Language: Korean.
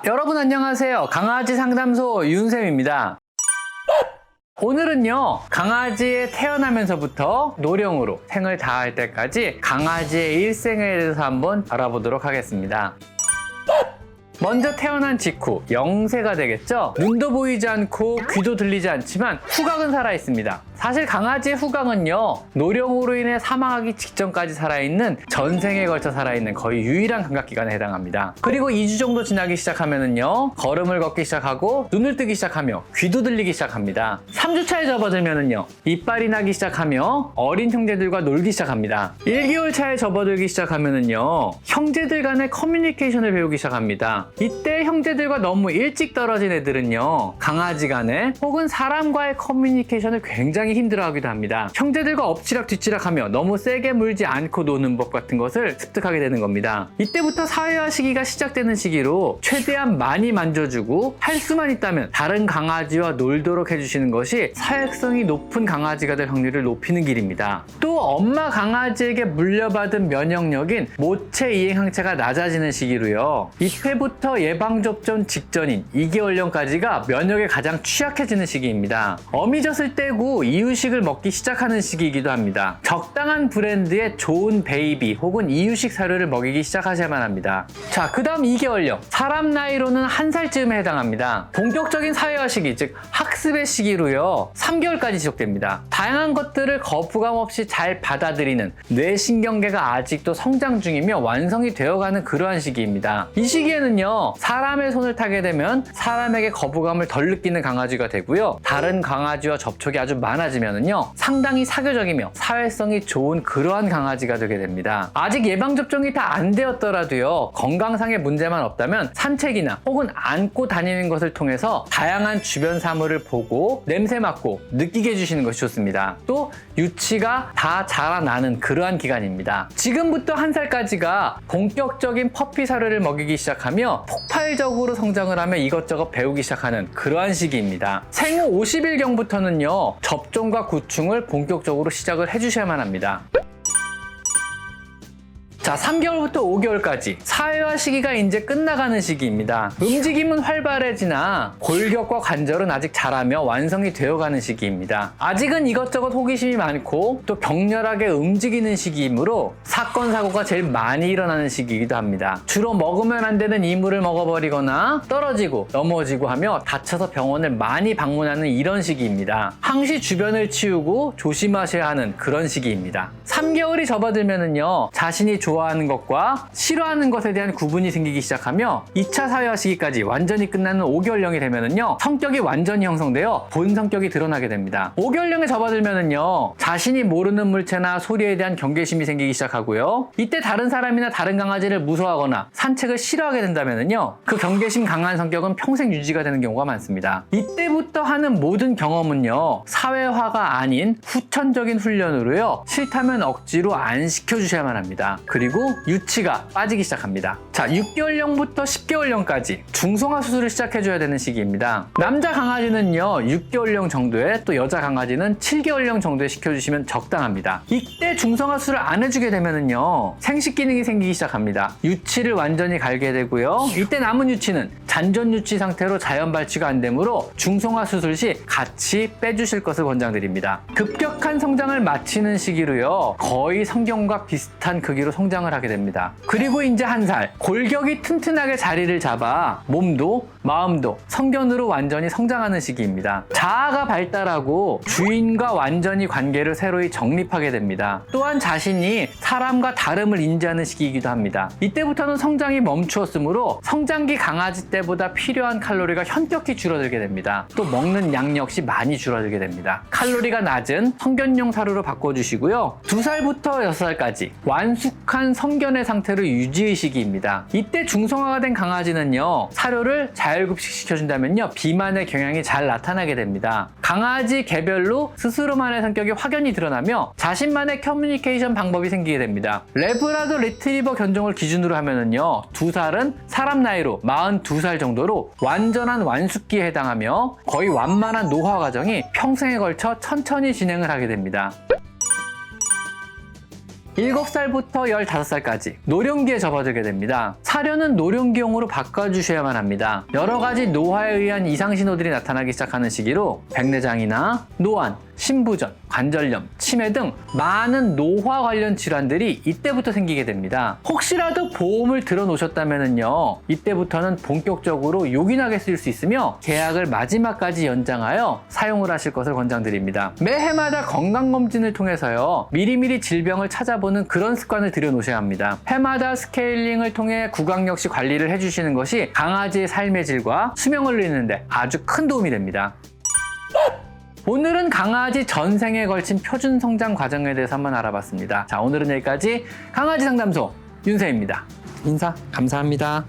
여러분 안녕하세요. 강아지 상담소 윤쌤입니다. 오늘은요, 강아지의 태어나면서부터 노령으로 생을 다할 때까지 강아지의 일생에 대해서 한번 알아보도록 하겠습니다. 먼저 태어난 직후 0세가 되겠죠. 눈도 보이지 않고 귀도 들리지 않지만 후각은 살아있습니다. 사실 강아지의 후각은요, 노령으로 인해 사망하기 직전까지 살아있는, 전생에 걸쳐 살아있는 거의 유일한 감각기관에 해당합니다. 그리고 2주 정도 지나기 시작하면은요, 걸음을 걷기 시작하고 눈을 뜨기 시작하며 귀도 들리기 시작합니다. 3주차에 접어들면은요, 이빨이 나기 시작하며 어린 형제들과 놀기 시작합니다. 1개월 차에 접어들기 시작하면은요, 형제들 간의 커뮤니케이션을 배우기 시작합니다. 이때 형제들과 너무 일찍 떨어진 애들은요, 강아지 간의 혹은 사람과의 커뮤니케이션을 굉장히 힘들어하기도 합니다. 형제들과 엎치락 뒤치락하며 너무 세게 물지 않고 노는 법 같은 것을 습득하게 되는 겁니다. 이때부터 사회화 시기가 시작되는 시기로 최대한 많이 만져주고 할 수만 있다면 다른 강아지와 놀도록 해주시는 것이 사회성이 높은 강아지가 될 확률을 높이는 길입니다. 또 엄마 강아지에게 물려받은 면역력인 모체 이행 항체가 낮아지는 시기로요, 이때부터 예방접종 직전인 2개월령까지가 면역에 가장 취약해지는 시기입니다. 어미 젖을 떼고 이유식을 먹기 시작하는 시기이기도 합니다. 적당한 브랜드의 좋은 베이비 혹은 이유식 사료를 먹이기 시작하셔야만 합니다. 자, 그 다음 2개월령. 사람 나이로는 1살쯤에 해당합니다. 본격적인 사회화 시기, 즉 학습의 시기로요, 3개월까지 지속됩니다. 다양한 것들을 거부감 없이 잘 받아들이는 뇌신경계가 아직도 성장 중이며 완성이 되어가는 그러한 시기입니다. 이 시기에는요, 사람의 손을 타게 되면 사람에게 거부감을 덜 느끼는 강아지가 되고요, 다른 강아지와 접촉이 아주 많아지면은요, 상당히 사교적이며 사회성이 좋은 그러한 강아지가 되게 됩니다. 아직 예방접종이 다 안 되었더라도요, 건강상의 문제만 없다면 산책이나 혹은 안고 다니는 것을 통해서 다양한 주변 사물을 보고 냄새 맡고 느끼게 해주시는 것이 좋습니다. 또 유치가 다 자라나는 그러한 기간입니다. 지금부터 1살까지가 본격적인 퍼피 사료를 먹이기 시작하며 폭발적으로 성장을 하며 이것저것 배우기 시작하는 그러한 시기입니다. 생후 50일경부터는요, 접종과 구충을 본격적으로 시작을 해주셔야만 합니다. 자, 3개월부터 5개월까지 사회화 시기가 이제 끝나가는 시기입니다. 움직임은 활발해지나 골격과 관절은 아직 자라며 완성이 되어가는 시기입니다. 아직은 이것저것 호기심이 많고 또 격렬하게 움직이는 시기이므로 사건, 사고가 제일 많이 일어나는 시기이기도 합니다. 주로 먹으면 안 되는 이물을 먹어버리거나 떨어지고 넘어지고 하며 다쳐서 병원을 많이 방문하는 이런 시기입니다. 항시 주변을 치우고 조심하셔야 하는 그런 시기입니다. 3개월이 접어들면은요, 자신이 좋아하는 것과 싫어하는 것에 대한 구분이 생기기 시작하며 2차 사회화 시기까지 완전히 끝나는 5개월령이 되면은요, 성격이 완전히 형성되어 본 성격이 드러나게 됩니다. 5개월령에 접어들면은요, 자신이 모르는 물체나 소리에 대한 경계심이 생기기 시작하고요, 이때 다른 사람이나 다른 강아지를 무서워하거나 산책을 싫어하게 된다면은요, 그 경계심 강한 성격은 평생 유지가 되는 경우가 많습니다. 이때부터 하는 모든 경험은요, 사회화가 아닌 후천적인 훈련으로요, 싫다면 억지로 안 시켜주셔야만 합니다. 그리고 유치가 빠지기 시작합니다. 자, 6개월령부터 10개월령까지 중성화 수술을 시작해줘야 되는 시기입니다. 남자 강아지는요, 6개월령 정도에, 또 여자 강아지는 7개월령 정도에 시켜주시면 적당합니다. 이때 중성화 수술을 안 해주게 되면은요, 생식 기능이 생기기 시작합니다. 유치를 완전히 갈게 되고요, 이때 남은 유치는 잔존 유치 상태로 자연 발치가 안 되므로 중성화 수술 시 같이 빼주실 것을 권장드립니다. 급격한 성장을 마치는 시기로요, 거의 성경과 비슷한 크기로 성장을 하게 됩니다. 그리고 이제 1살, 골격이 튼튼하게 자리를 잡아 몸도 마음도 성견으로 완전히 성장하는 시기입니다. 자아가 발달하고 주인과 완전히 관계를 새로이 정립하게 됩니다. 또한 자신이 사람과 다름을 인지하는 시기이기도 합니다. 이때부터는 성장이 멈추었으므로 성장기 강아지 때보다 필요한 칼로리가 현격히 줄어들게 됩니다. 또 먹는 양 역시 많이 줄어들게 됩니다. 칼로리가 낮은 성견용 사료로 바꿔주시고요, 2살부터 6살까지 완숙한 성견의 상태를 유지의 시기입니다. 이때 중성화가 된 강아지는요, 사료를 자율급식 시켜준다면요, 비만의 경향이 잘 나타나게 됩니다. 강아지 개별로 스스로만의 성격이 확연히 드러나며 자신만의 커뮤니케이션 방법이 생기게 됩니다. 레브라도 리트리버 견종을 기준으로 하면은요, 2살은 사람 나이로 42살 정도로 완전한 완숙기에 해당하며 거의 완만한 노화 과정이 평생에 걸쳐 천천히 진행을 하게 됩니다. 7살부터 15살까지 노령기에 접어들게 됩니다. 사료는 노령기용으로 바꿔주셔야만 합니다. 여러 가지 노화에 의한 이상신호들이 나타나기 시작하는 시기로 백내장이나 노안, 신부전, 관절염, 치매 등 많은 노화 관련 질환들이 이때부터 생기게 됩니다. 혹시라도 보험을 들어 놓으셨다면요, 이때부터는 본격적으로 요긴하게 쓸 수 있으며 계약을 마지막까지 연장하여 사용을 하실 것을 권장드립니다. 매해마다 건강검진을 통해서요, 미리미리 질병을 찾아보는 그런 습관을 들여놓으셔야 합니다. 해마다 스케일링을 통해 구강 역시 관리를 해주시는 것이 강아지의 삶의 질과 수명을 늘리는데 아주 큰 도움이 됩니다. 오늘은 강아지 전생에 걸친 표준 성장 과정에 대해서 한번 알아봤습니다. 자, 오늘은 여기까지 강아지 상담소 윤세입니다. 인사 감사합니다.